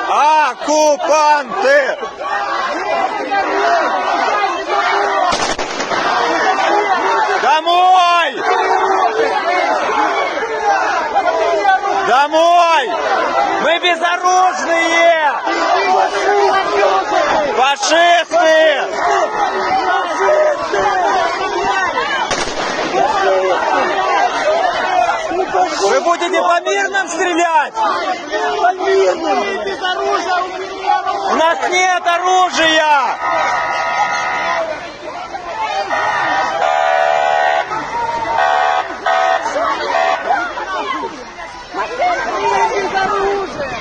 Оккупанты! Домой! Домой! Мы безоружные! Фашисты! Вы будете по мирным стрелять? По мирным! Без оружия! У нас нет оружия! Без оружия!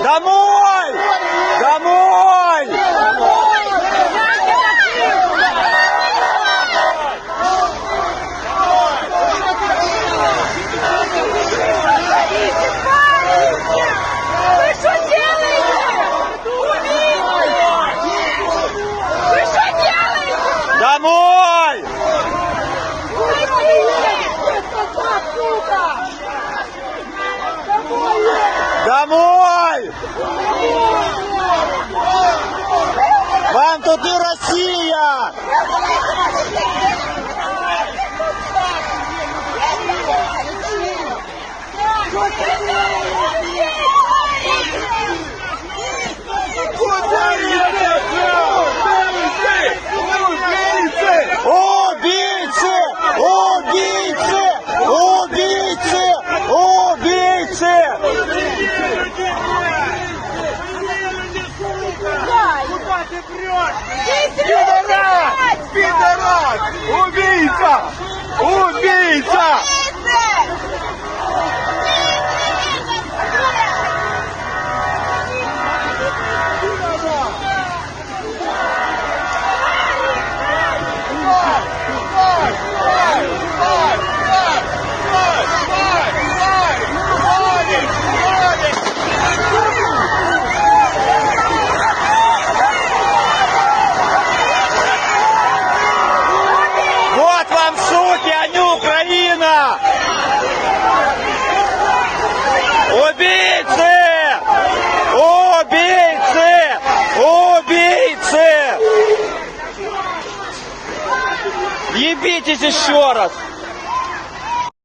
Домой! Домой! Вы что делаете? Вы что делаете? Домой! Домой! Вам тут не Россия! Убийцы! Убийцы! Убийцы! Убийцы! Куда ты прешь? Пидорас! Пидорас! Убийца! Убийца! Вот вам, суки, а не Украина! Убийцы! Убийцы! Убийцы! Ебитесь еще раз!